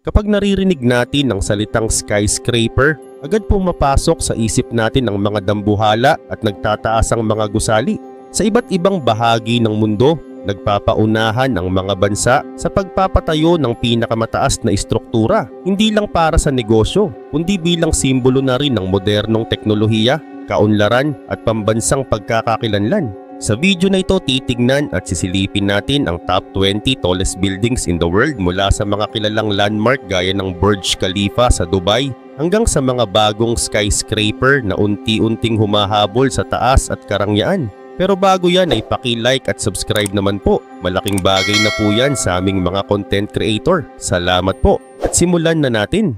Kapag naririnig natin ang salitang skyscraper, agad pong mapasok sa isip natin ang mga dambuhala at nagtataasang mga gusali. Sa iba't ibang bahagi ng mundo, nagpapaunahan ang mga bansa sa pagpapatayo ng pinakamataas na istruktura, hindi lang para sa negosyo, kundi bilang simbolo na rin ng modernong teknolohiya, kaunlaran at pambansang pagkakakilanlan. Sa video na ito, titignan at sisilipin natin ang top 20 tallest buildings in the world mula sa mga kilalang landmark gaya ng Burj Khalifa sa Dubai hanggang sa mga bagong skyscraper na unti-unting humahabol sa taas at karangyaan. Pero bago yan ay paki-like at subscribe naman po. Malaking bagay na po yan sa aming mga content creator. Salamat po at simulan na natin.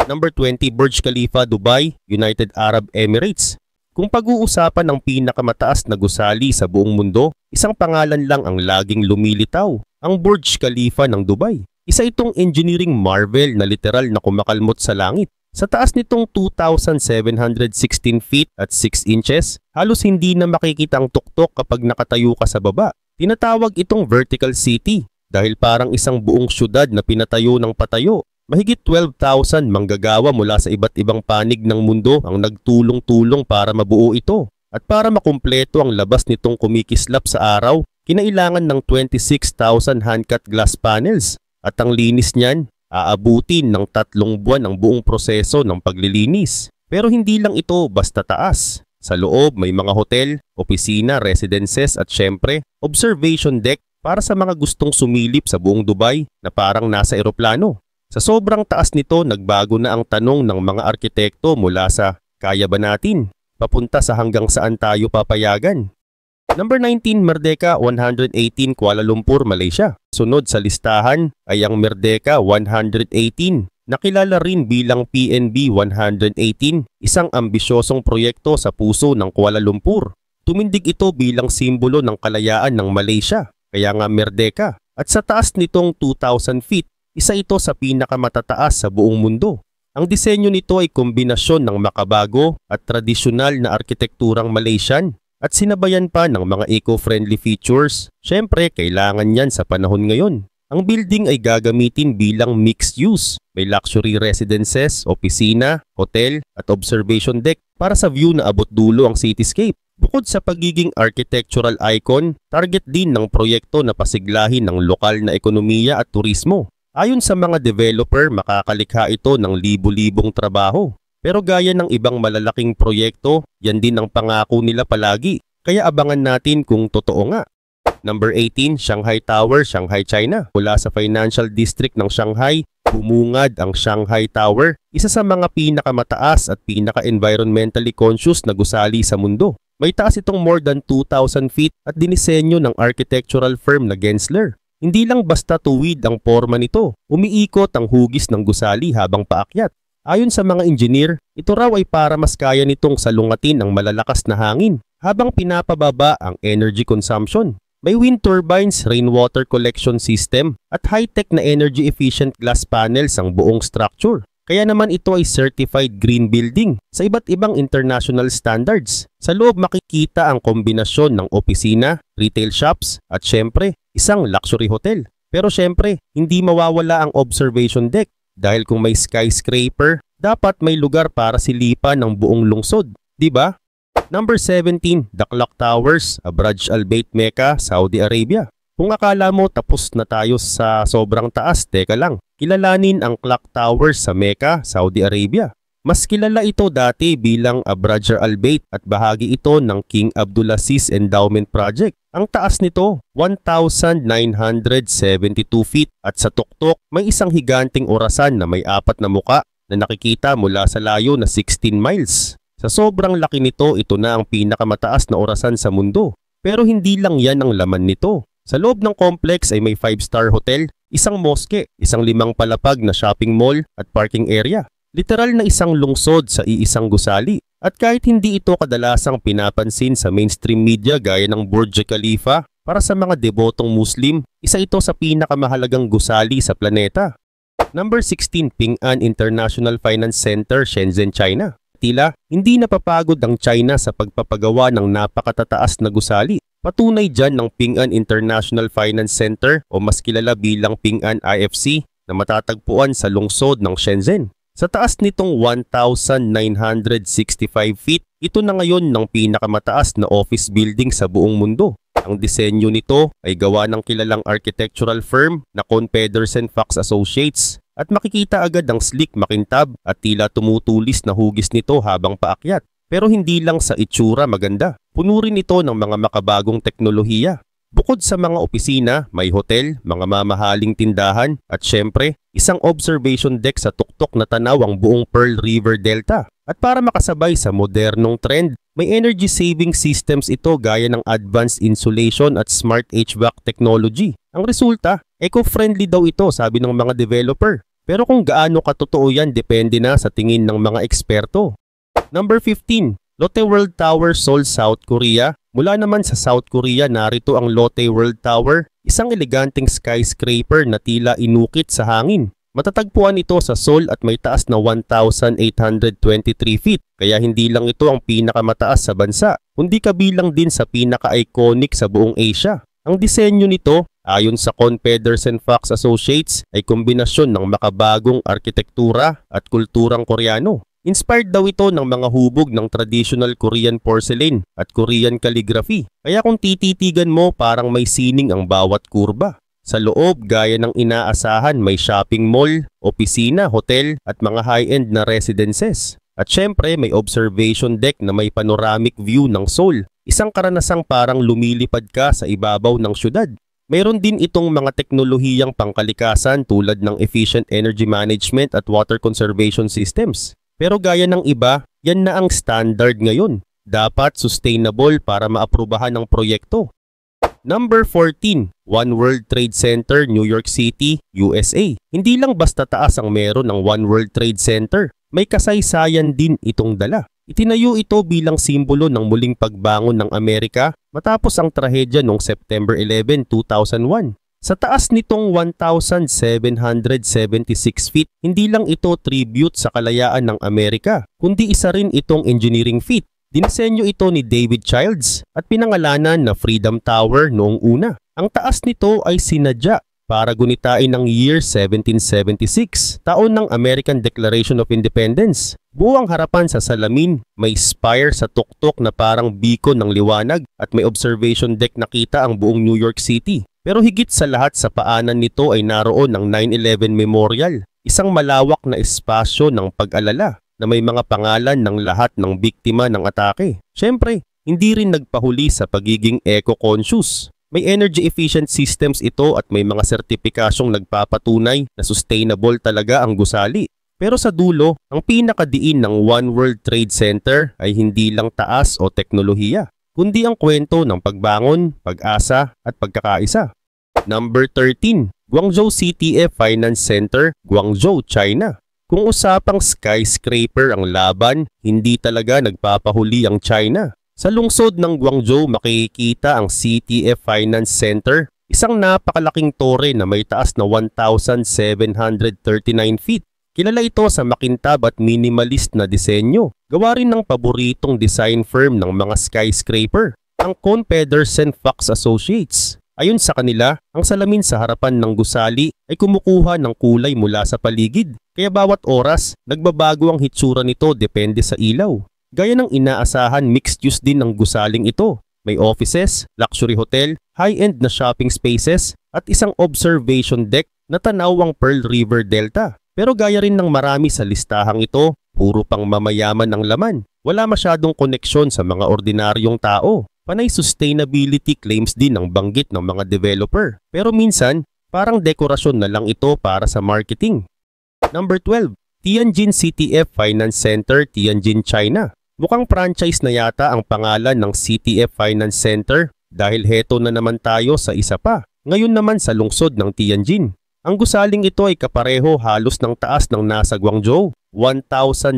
Number 20, Burj Khalifa, Dubai, United Arab Emirates. Kung pag-uusapan ng pinakamataas na gusali sa buong mundo, isang pangalan lang ang laging lumilitaw, ang Burj Khalifa ng Dubai. Isa itong engineering marvel na literal na kumakalmot sa langit. Sa taas nitong 2,716 feet at 6 inches, halos hindi na makikita ang tuktok kapag nakatayo ka sa baba. Tinatawag itong vertical city dahil parang isang buong syudad na pinatayo ng patayo. Mahigit 12,000 manggagawa mula sa iba't ibang panig ng mundo ang nagtulong-tulong para mabuo ito. At para makumpleto ang labas nitong kumikislap sa araw, kinailangan ng 26,000 hand-cut glass panels. At ang linis niyan, aabutin ng 3 buwan ang buong proseso ng paglilinis. Pero hindi lang ito basta taas. Sa loob may mga hotel, opisina, residences at syempre, observation deck para sa mga gustong sumilip sa buong Dubai na parang nasa eroplano. Sa sobrang taas nito, nagbago na ang tanong ng mga arkitekto mula sa kaya ba natin, papunta sa hanggang saan tayo papayagan. Number 19, Merdeka 118, Kuala Lumpur, Malaysia. Sunod sa listahan ay ang Merdeka 118, nakilala rin bilang PNB 118, isang ambisyosong proyekto sa puso ng Kuala Lumpur. Tumindig ito bilang simbolo ng kalayaan ng Malaysia, kaya nga Merdeka. At sa taas nitong 2,000 feet, isa ito sa pinakamatataas sa buong mundo. Ang disenyo nito ay kombinasyon ng makabago at tradisyonal na arkitekturang Malaysian at sinabayan pa ng mga eco-friendly features. Siyempre, kailangan yan sa panahon ngayon. Ang building ay gagamitin bilang mixed use. May luxury residences, opisina, hotel at observation deck para sa view na abot dulo ang cityscape. Bukod sa pagiging architectural icon, target din ng proyekto na pasiglahin ng lokal na ekonomiya at turismo. Ayon sa mga developer, makakalikha ito ng libu-libong trabaho. Pero gaya ng ibang malalaking proyekto, yan din ang pangako nila palagi. Kaya abangan natin kung totoo nga. Number 18, Shanghai Tower, Shanghai, China. Mula sa Financial District ng Shanghai, bumungad ang Shanghai Tower, isa sa mga pinakamataas at pinaka-environmentally conscious na gusali sa mundo. May taas itong more than 2,000 feet at dinisenyo ng architectural firm na Gensler. Hindi lang basta tuwid ang forma nito, umiikot ang hugis ng gusali habang paakyat. Ayon sa mga engineer, ito raw ay para mas kaya nitong salungatin ang malalakas na hangin habang pinapababa ang energy consumption. May wind turbines, rainwater collection system at high-tech na energy-efficient glass panels ang buong structure. Kaya naman ito ay certified green building sa iba't ibang international standards. Sa loob makikita ang kombinasyon ng opisina, retail shops at syempre, isang luxury hotel. Pero syempre, hindi mawawala ang observation deck dahil kung may skyscraper, dapat may lugar para silipan ng buong lungsod, di ba? Number 17, The Clock Towers, Burj Al Bait, Mecca, Saudi Arabia. Kung akala mo tapos na tayo sa sobrang taas, teka lang. Kilalanin ang Clock Towers sa Mecca, Saudi Arabia. Mas kilala ito dati bilang Burj Al Bait at bahagi ito ng King Abdulaziz Endowment Project. Ang taas nito, 1,972 feet at sa tuktok may isang higanting orasan na may 4 na muka na nakikita mula sa layo na 16 miles. Sa sobrang laki nito, ito na ang pinakamataas na orasan sa mundo. Pero hindi lang yan ang laman nito. Sa loob ng complex ay may 5-star hotel, isang moske, isang 5 palapag na shopping mall at parking area. Literal na isang lungsod sa iisang gusali. At kahit hindi ito kadalasang pinapansin sa mainstream media gaya ng Burj Khalifa, para sa mga debotong Muslim, isa ito sa pinakamahalagang gusali sa planeta. Number 16, Ping An International Finance Center, Shenzhen, China. Tila, hindi napapagod ang China sa pagpapagawa ng napakatataas na gusali. Patunay dyan ng Ping An International Finance Center o mas kilala bilang Ping An IFC na matatagpuan sa lungsod ng Shenzhen. Sa taas nitong 1,965 feet, ito na ngayon ng pinakamataas na office building sa buong mundo. Ang disenyo nito ay gawa ng kilalang architectural firm na Kohn Pedersen Fox Associates at makikita agad ang sleek makintab at tila tumutulis na hugis nito habang paakyat. Pero hindi lang sa itsura maganda, puno rin ito ng mga makabagong teknolohiya. Bukod sa mga opisina, may hotel, mga mamahaling tindahan at syempre, isang observation deck sa tuktok na tanaw ang buong Pearl River Delta. At para makasabay sa modernong trend, may energy saving systems ito gaya ng advanced insulation at smart HVAC technology. Ang resulta, eco-friendly daw ito sabi ng mga developer. Pero kung gaano katotoo yan depende na sa tingin ng mga eksperto. Number 15, Lotte World Tower, Seoul, South Korea. Mula naman sa South Korea, narito ang Lotte World Tower, isang eleganteng skyscraper na tila inukit sa hangin. Matatagpuan ito sa Seoul at may taas na 1,823 feet, kaya hindi lang ito ang pinakamataas sa bansa, kundi kabilang din sa pinaka-iconic sa buong Asia. Ang disenyo nito, ayon sa Kohn Pedersen Fox Associates, ay kombinasyon ng makabagong arkitektura at kulturang Koreano. Inspired daw ito ng mga hubog ng traditional Korean porcelain at Korean calligraphy. Kaya kung tititigan mo parang may sining ang bawat kurba. Sa loob, gaya ng inaasahan, may shopping mall, opisina, hotel at mga high-end na residences. At syempre may observation deck na may panoramic view ng Seoul. Isang karanasang parang lumilipad ka sa ibabaw ng syudad. Mayroon din itong mga teknolohiyang pangkalikasan tulad ng efficient energy management at water conservation systems. Pero gaya ng iba, yan na ang standard ngayon. Dapat sustainable para maaprubahan ang proyekto. Number 14, One World Trade Center, New York City, USA. Hindi lang basta taas ang meron ng One World Trade Center, may kasaysayan din itong dala. Itinayo ito bilang simbolo ng muling pagbangon ng Amerika matapos ang trahedya noong September 11, 2001. Sa taas nitong 1,776 feet, hindi lang ito tribute sa kalayaan ng Amerika, kundi isa rin itong engineering feat. Dinisenyo ito ni David Childs at pinangalanan na Freedom Tower noong una. Ang taas nito ay sinadya para gunitain ang year 1776, taon ng American Declaration of Independence. Buo ang harapan sa salamin, may spire sa tuktok na parang beacon ng liwanag at may observation deck na kita ang buong New York City. Pero higit sa lahat sa paanan nito ay naroon ang 9/11 Memorial, isang malawak na espasyo ng pag-alala na may mga pangalan ng lahat ng biktima ng atake. Siyempre, hindi rin nagpahuli sa pagiging eco-conscious. May energy efficient systems ito at may mga sertipikasyong nagpapatunay na sustainable talaga ang gusali. Pero sa dulo, ang pinakadiin ng One World Trade Center ay hindi lang taas o teknolohiya, kundi ang kwento ng pagbangon, pag-asa at pagkakaisa. Number 13, Guangzhou CTF Finance Center, Guangzhou, China. Kung usapang skyscraper ang laban, hindi talaga nagpapahuli ang China. Sa lungsod ng Guangzhou makikita ang CTF Finance Center, isang napakalaking tore na may taas na 1,739 feet. Kilala ito sa makintab at minimalist na disenyo. Gawa rin ng paboritong design firm ng mga skyscraper, ang Kohn Pedersen Fox Associates. Ayon sa kanila, ang salamin sa harapan ng gusali ay kumukuha ng kulay mula sa paligid. Kaya bawat oras, nagbabago ang hitsura nito depende sa ilaw. Gaya ng inaasahan, mixed use din ang gusaling ito. May offices, luxury hotel, high-end na shopping spaces at isang observation deck na tanaw ang Pearl River Delta. Pero gaya rin ng marami sa listahang ito, puro pang mamayaman ang laman. Wala masyadong koneksyon sa mga ordinaryong tao. Panay sustainability claims din ang banggit ng mga developer. Pero minsan, parang dekorasyon na lang ito para sa marketing. Number 12, Tianjin CTF Finance Center, Tianjin, China. Mukhang franchise na yata ang pangalan ng CTF Finance Center dahil heto na naman tayo sa isa pa. Ngayon naman sa lungsod ng Tianjin. Ang gusaling ito ay kapareho halos ng taas ng nasa Guangzhou, 1,739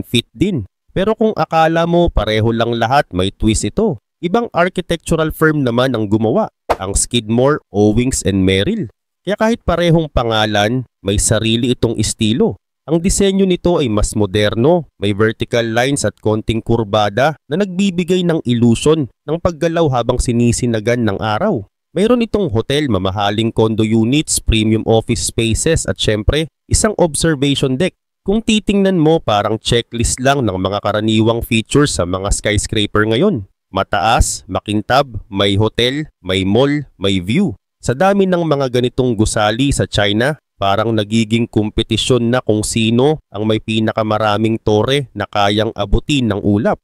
feet din. Pero kung akala mo pareho lang lahat, may twist ito. Ibang architectural firm naman ang gumawa, ang Skidmore, Owings and Merrill. Kaya kahit parehong pangalan, may sarili itong estilo. Ang disenyo nito ay mas moderno, may vertical lines at konting kurbada na nagbibigay ng illusion ng paggalaw habang sinisinagan ng araw. Mayroon itong hotel, mamahaling condo units, premium office spaces at syempre, isang observation deck. Kung titingnan mo, parang checklist lang ng mga karaniwang features sa mga skyscraper ngayon. Mataas, makintab, may hotel, may mall, may view. Sa dami ng mga ganitong gusali sa China, parang nagiging kompetisyon na kung sino ang may pinakamaraming tore na kayang abutin ng ulap.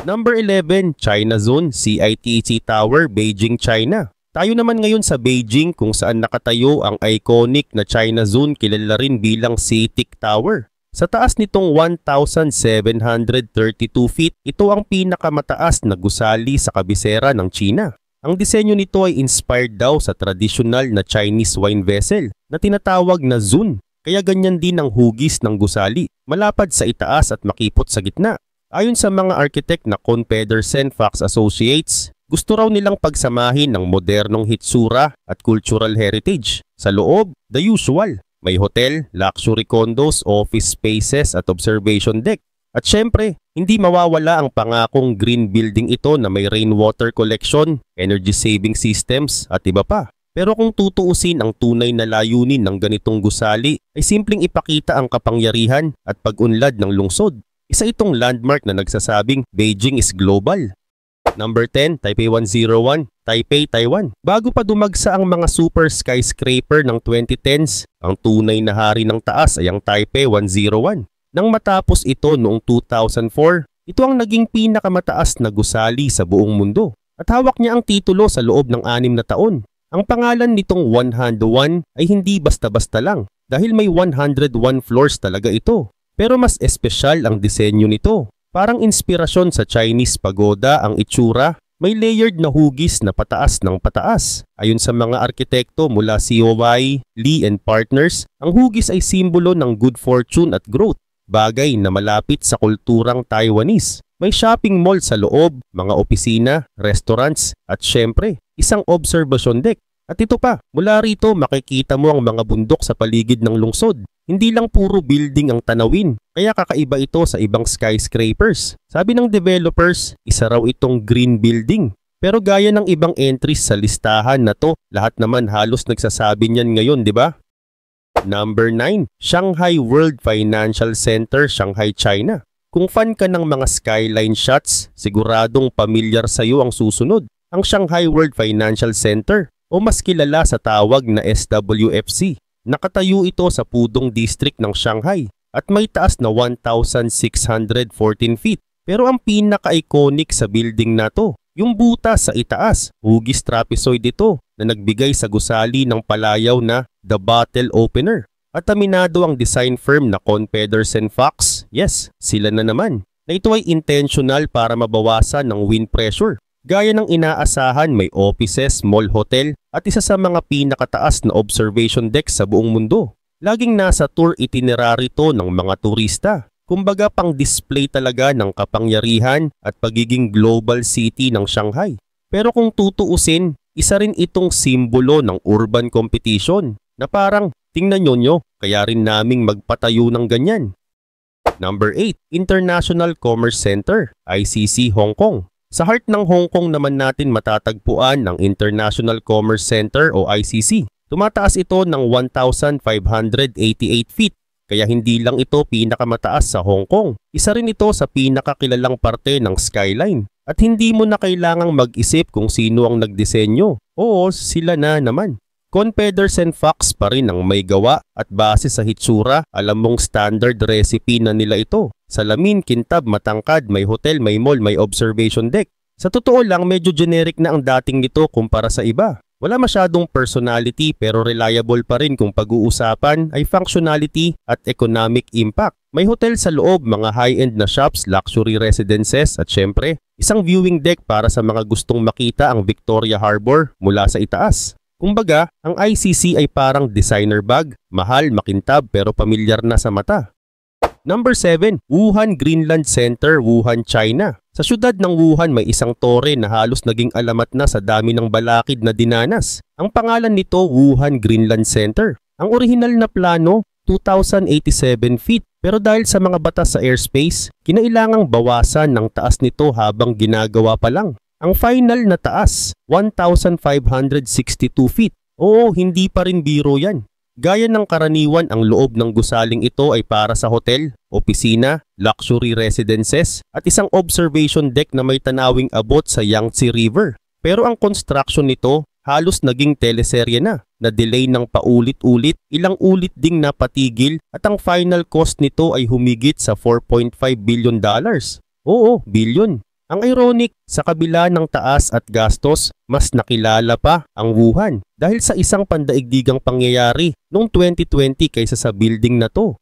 Number 11, China Zone, CITC Tower, Beijing, China. Tayo naman ngayon sa Beijing kung saan nakatayo ang iconic na China Zone, kilala rin bilang CITIC Tower. Sa taas nitong 1,732 feet, ito ang pinakamataas na gusali sa kabisera ng China. Ang disenyo nito ay inspired daw sa traditional na Chinese wine vessel na tinatawag na zun. Kaya ganyan din ang hugis ng gusali, malapad sa itaas at makipot sa gitna. Ayon sa mga architect na Kohn Pedersen Fox Associates, gusto raw nilang pagsamahin ng modernong hitsura at cultural heritage. Sa loob, the usual. May hotel, luxury condos, office spaces at observation deck. At syempre, hindi mawawala ang pangakong green building ito na may rainwater collection, energy saving systems at iba pa. Pero kung tutuusin, ang tunay na layunin ng ganitong gusali ay simpleng ipakita ang kapangyarihan at pag-unlad ng lungsod. Isa itong landmark na nagsasabing Beijing is global. Number 10, Taipei 101, Taipei, Taiwan. Bago pa dumagsa ang mga super skyscraper ng 2010s, ang tunay na hari ng taas ay ang Taipei 101. Nang matapos ito noong 2004, ito ang naging pinakamataas na gusali sa buong mundo. At hawak niya ang titulo sa loob ng 6 na taon. Ang pangalan nitong 101 ay hindi basta-basta lang dahil may 101 floors talaga ito. Pero mas espesyal ang disenyo nito. Parang inspirasyon sa Chinese pagoda ang itsura, may layered na hugis na pataas ng pataas. Ayon sa mga arkitekto mula COY, Lee and Partners, ang hugis ay simbolo ng good fortune at growth, bagay na malapit sa kulturang Taiwanese. May shopping mall sa loob, mga opisina, restaurants at syempre, isang observation deck. At ito pa, mula rito makikita mo ang mga bundok sa paligid ng lungsod. Hindi lang puro building ang tanawin, kaya kakaiba ito sa ibang skyscrapers. Sabi ng developers, isa raw itong green building. Pero gaya ng ibang entries sa listahan na to, lahat naman halos nagsasabi niyan ngayon, di ba? Number 9, Shanghai World Financial Center, Shanghai, China. Kung fan ka ng mga skyline shots, siguradong pamilyar sa iyo ang susunod. Ang Shanghai World Financial Center, o mas kilala sa tawag na SWFC. Nakatayo ito sa Pudong District ng Shanghai at may taas na 1,614 feet. Pero ang pinaka-iconic sa building na to, yung butas sa itaas, hugis trapezoid ito na nagbigay sa gusali ng palayaw na The Bottle Opener. At aminado ang design firm na Kohn Pedersen Fox, yes, sila na naman, na ito ay intentional para mabawasan ng wind pressure. Gaya ng inaasahan, may offices, mall, hotel at isa sa mga pinakataas na observation deck sa buong mundo. Laging nasa tour itinerary to ng mga turista. Kumbaga pang display talaga ng kapangyarihan at pagiging global city ng Shanghai. Pero kung tutuusin, isa rin itong simbolo ng urban competition na parang tingnan nyo, kaya rin naming magpatayo ng ganyan. Number 8, International Commerce Center, ICC, Hong Kong. Sa heart ng Hong Kong naman natin matatagpuan ang International Commerce Center o ICC. Tumataas ito ng 1,588 feet, kaya hindi lang ito pinakamataas sa Hong Kong. Isa rin ito sa pinakakilalang parte ng skyline. At hindi mo na kailangang mag-isip kung sino ang nagdisenyo. Oo, sila na naman. Kohn Pedersen Fox pa rin ang may gawa at base sa hitsura, alam mong standard recipe na nila ito. Salamin, kintab, matangkad, may hotel, may mall, may observation deck. Sa totoo lang, medyo generic na ang dating nito kumpara sa iba. Wala masyadong personality pero reliable pa rin kung pag-uusapan ay functionality at economic impact. May hotel sa loob, mga high-end na shops, luxury residences at syempre, isang viewing deck para sa mga gustong makita ang Victoria Harbor mula sa itaas. Kumbaga, ang ICC ay parang designer bag, mahal, makintab pero pamilyar na sa mata. Number 7, Wuhan Greenland Center, Wuhan, China. Sa syudad ng Wuhan may isang tore na halos naging alamat na sa dami ng balakid na dinanas. Ang pangalan nito, Wuhan Greenland Center. Ang orihinal na plano, 2,087 feet. Pero dahil sa mga batas sa airspace, kinailangang bawasan ng taas nito habang ginagawa pa lang. Ang final na taas, 1,562 feet. Oo, hindi pa rin biro yan. Gaya ng karaniwan, ang loob ng gusaling ito ay para sa hotel, opisina, luxury residences at isang observation deck na may tanawing abot sa Yangtze River. Pero ang construction nito halos naging teleserye na delay ng paulit-ulit, ilang ulit ding napatigil at ang final cost nito ay humigit sa $4.5 billion. Oo, billion. Ang ironic, sa kabila ng taas at gastos, mas nakilala pa ang Wuhan dahil sa isang pandaigdigang pangyayari noong 2020 kaysa sa building na to.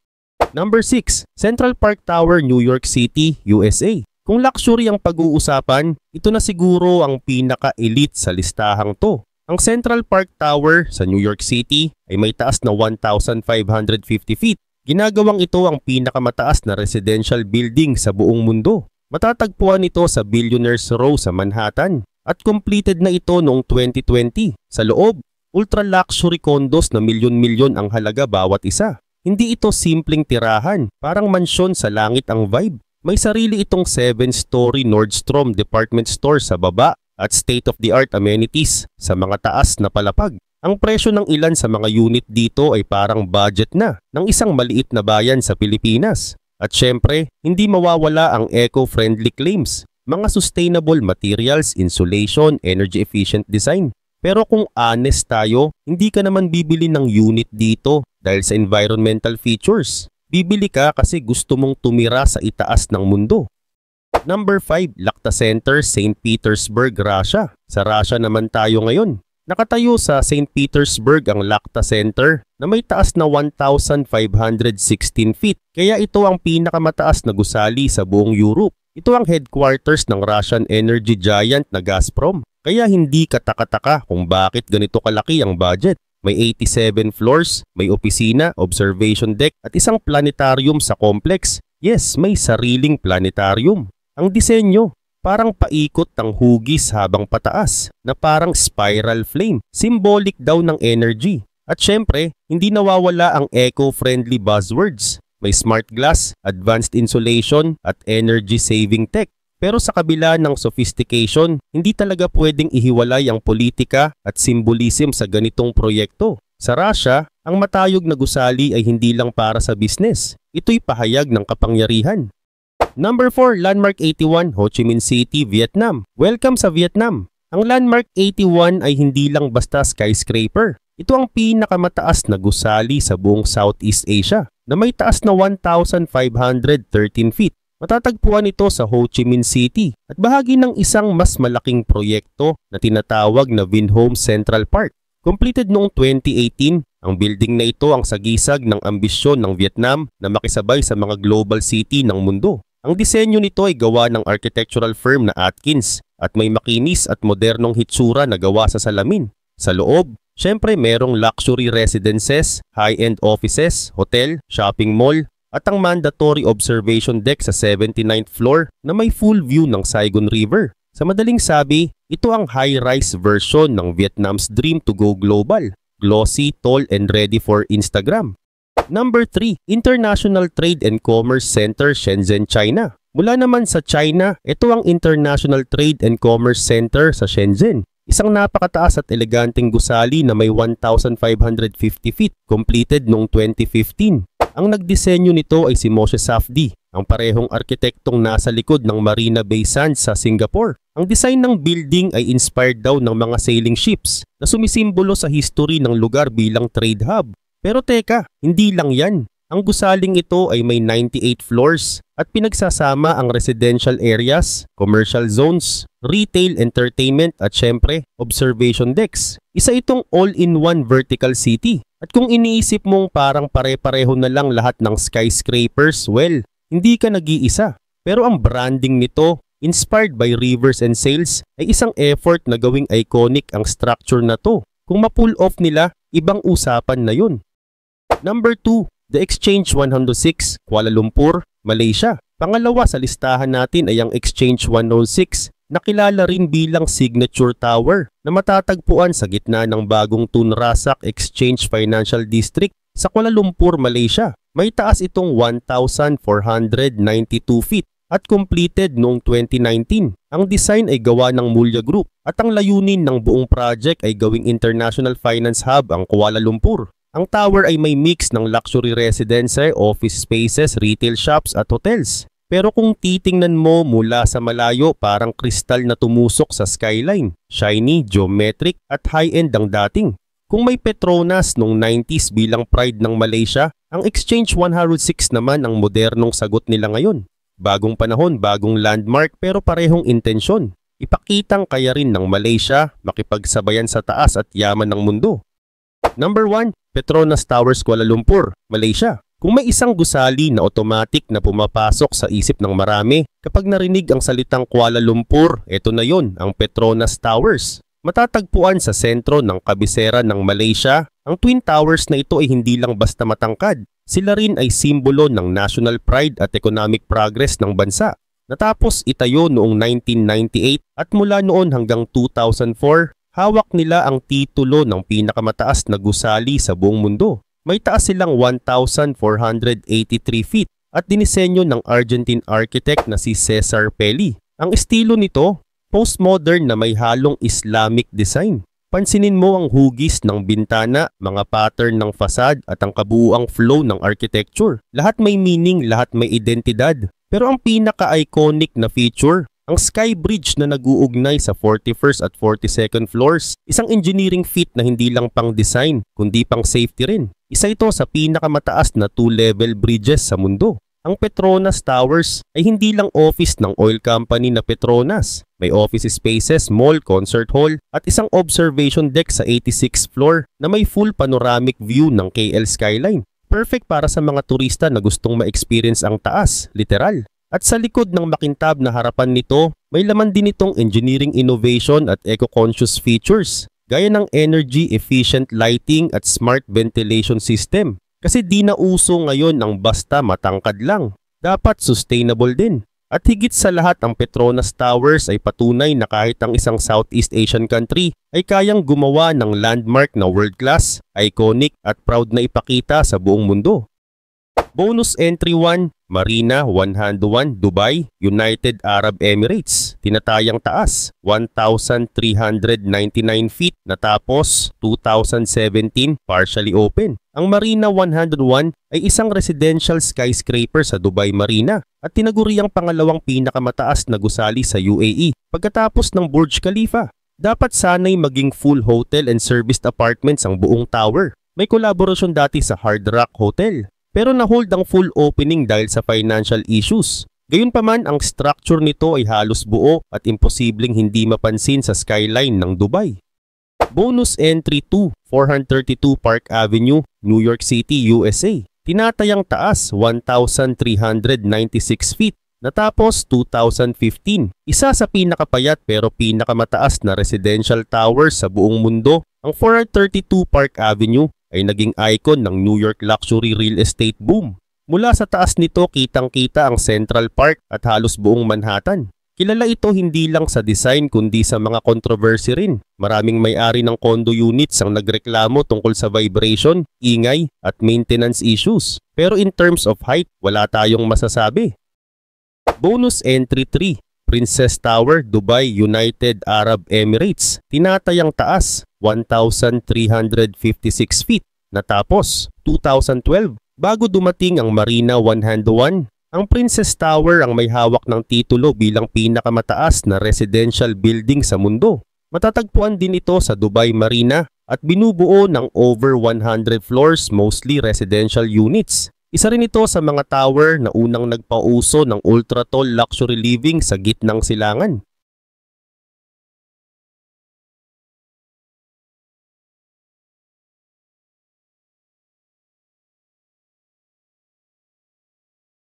Number 6. Central Park Tower, New York City, USA. Kung luxury ang pag-uusapan, ito na siguro ang pinaka-elite sa listahang to. Ang Central Park Tower sa New York City ay may taas na 1,550 feet. Ginagawang ito ang pinakamataas na residential building sa buong mundo. Matatagpuan ito sa Billionaires Row sa Manhattan at completed na ito noong 2020. Sa loob, ultra-luxury condos na milyon-milyon ang halaga bawat isa. Hindi ito simpleng tirahan, parang mansyon sa langit ang vibe. May sarili itong 7-story Nordstrom department store sa baba at state-of-the-art amenities sa mga taas na palapag. Ang presyo ng ilan sa mga unit dito ay parang budget na ng isang maliit na bayan sa Pilipinas. At syempre, hindi mawawala ang eco-friendly claims, mga sustainable materials, insulation, energy-efficient design. Pero kung honest tayo, hindi ka naman bibili ng unit dito dahil sa environmental features. Bibili ka kasi gusto mong tumira sa itaas ng mundo. Number 5. Lacta Center, St. Petersburg, Russia. Sa Russia naman tayo ngayon. Nakatayo sa St. Petersburg ang Lacta Center na may taas na 1,516 feet. Kaya ito ang pinakamataas na gusali sa buong Europe. Ito ang headquarters ng Russian energy giant na Gazprom. Kaya hindi katakataka kung bakit ganito kalaki ang budget. May 87 floors, may opisina, observation deck at isang planetarium sa complex. Yes, may sariling planetarium. Ang disenyo, parang paikot ng hugis habang pataas na parang spiral flame, symbolic daw ng energy. At syempre, hindi nawawala ang eco-friendly buzzwords. May smart glass, advanced insulation at energy-saving tech. Pero sa kabila ng sophistication, hindi talaga pwedeng ihiwalay ang politika at symbolism sa ganitong proyekto. Sa Russia, ang matayog na gusali ay hindi lang para sa business. Ito'y pahayag ng kapangyarihan. Number 4. Landmark 81, Ho Chi Minh City, Vietnam. Welcome sa Vietnam. Ang Landmark 81 ay hindi lang basta skyscraper. Ito ang pinakamataas na gusali sa buong Southeast Asia na may taas na 1,513 feet. Matatagpuan ito sa Ho Chi Minh City at bahagi ng isang mas malaking proyekto na tinatawag na Vinhome Central Park. Completed noong 2018, ang building na ito ang sagisag ng ambisyon ng Vietnam na makisabay sa mga global city ng mundo. Ang disenyo nito ay gawa ng architectural firm na Atkins at may makinis at modernong hitsura na gawa sa salamin. Sa loob, syempre merong luxury residences, high-end offices, hotel, shopping mall, at ang mandatory observation deck sa 79th floor na may full view ng Saigon River. Sa madaling sabi, ito ang high-rise version ng Vietnam's dream to go global. Glossy, tall, and ready for Instagram. Number 3. International Trade and Commerce Center, Shenzhen, China. Mula naman sa China, ito ang International Trade and Commerce Center sa Shenzhen. Isang napakataas at eleganteng gusali na may 1,550 feet, completed noong 2015. Ang nagdisenyo nito ay si Moshe Safdie, ang parehong arkitektong nasa likod ng Marina Bay Sands sa Singapore. Ang design ng building ay inspired daw ng mga sailing ships na sumisimbolo sa history ng lugar bilang trade hub. Pero teka, hindi lang yan. Ang gusaling ito ay may 98 floors at pinagsasama ang residential areas, commercial zones, retail, entertainment at syempre, observation decks. Isa itong all-in-one vertical city. At kung iniisip mong parang pare-pareho na lang lahat ng skyscrapers, well, hindi ka nag-iisa. Pero ang branding nito, inspired by rivers and sails, ay isang effort na gawing iconic ang structure na to. Kung ma-pull off nila, ibang usapan na yun. Number 2. The Exchange 106, Kuala Lumpur, Malaysia. Pangalawa sa listahan natin ay ang Exchange 106, na kilala rin bilang Signature Tower, na matatagpuan sa gitna ng bagong Tun Razak Exchange Financial District sa Kuala Lumpur, Malaysia. May taas itong 1,492 feet. at completed noong 2019. Ang design ay gawa ng Mulya Group at ang layunin ng buong project ay gawing international finance hub ang Kuala Lumpur. Ang tower ay may mix ng luxury residence, office spaces, retail shops at hotels. Pero kung titingnan mo mula sa malayo, parang kristal na tumusok sa skyline. Shiny, geometric at high-end ang dating. Kung may Petronas noong 90s bilang pride ng Malaysia, ang Exchange 106 naman ang modernong sagot nila ngayon. Bagong panahon, bagong landmark pero parehong intensyon. Ipakitang kaya rin ng Malaysia makipagsabayan sa taas at yaman ng mundo. Number 1, Petronas Towers Kuala Lumpur, Malaysia. Kung may isang gusali na automatic na pumapasok sa isip ng marami, kapag narinig ang salitang Kuala Lumpur, ito na yon, ang Petronas Towers. Matatagpuan sa sentro ng kabisera ng Malaysia, ang Twin Towers na ito ay hindi lang basta matangkad. Sila rin ay simbolo ng national pride at economic progress ng bansa. Natapos itayo noong 1998 at mula noon hanggang 2004, hawak nila ang titulo ng pinakamataas na gusali sa buong mundo. May taas silang 1,483 feet at dinisenyo ng Argentine architect na si Cesar Pelli. Ang estilo nito, postmodern na may halong Islamic design. Pansinin mo ang hugis ng bintana, mga pattern ng facade at ang kabuuang flow ng architecture. Lahat may meaning, lahat may identidad. Pero ang pinaka-iconic na feature, ang sky bridge na nag-uugnay sa 41st at 42nd floors, isang engineering feat na hindi lang pang design, kundi pang safety rin. Isa ito sa pinakamataas na 2-level bridges sa mundo. Ang Petronas Towers ay hindi lang office ng oil company na Petronas. May office spaces, mall, concert hall at isang observation deck sa 86th floor na may full panoramic view ng KL skyline. Perfect para sa mga turista na gustong ma-experience ang taas, literal. At sa likod ng makintab na harapan nito, may laman din itong engineering innovation at eco-conscious features, gaya ng energy-efficient lighting at smart ventilation system. Kasi di na uso ngayon ang basta matangkad lang. Dapat sustainable din. At higit sa lahat, ang Petronas Towers ay patunay na kahit ang isang Southeast Asian country ay kayang gumawa ng landmark na world-class, iconic at proud na ipakita sa buong mundo. Bonus Entry 1, Marina 101, Dubai, United Arab Emirates. Tinatayang taas, 1,399 feet, natapos 2017, partially open. Ang Marina 101 ay isang residential skyscraper sa Dubai Marina at tinaguriang pangalawang pinakamataas na gusali sa UAE pagkatapos ng Burj Khalifa. Dapat sana'y maging full hotel and serviced apartments ang buong tower. May kolaborasyon dati sa Hard Rock Hotel. Pero na-hold ang full opening dahil sa financial issues. Gayunpaman, ang structure nito ay halos buo at imposibleng hindi mapansin sa skyline ng Dubai. Bonus Entry 2, 432 Park Avenue, New York City, USA. Tinatayang taas, 1,396 feet. Natapos 2015. Isa sa pinakapayat pero pinakamataas na residential tower sa buong mundo, ang 432 Park Avenue ay naging icon ng New York luxury real estate boom. Mula sa taas nito kitang-kita ang Central Park at halos buong Manhattan. Kilala ito hindi lang sa design kundi sa mga controversy rin. Maraming may-ari ng condo units ang nagreklamo tungkol sa vibration, ingay at maintenance issues. Pero in terms of height, wala tayong masasabi. Bonus Entry 3, Princess Tower, Dubai, United Arab Emirates. Tinatayang taas, 1,356 feet. Natapos, 2012. Bago dumating ang Marina 101, ang Princess Tower ang may hawak ng titulo bilang pinakamataas na residential building sa mundo. Matatagpuan din ito sa Dubai Marina at binubuo ng over 100 floors, mostly residential units. Isa rin ito sa mga tower na unang nagpauso ng ultra-tall luxury living sa gitnang silangan.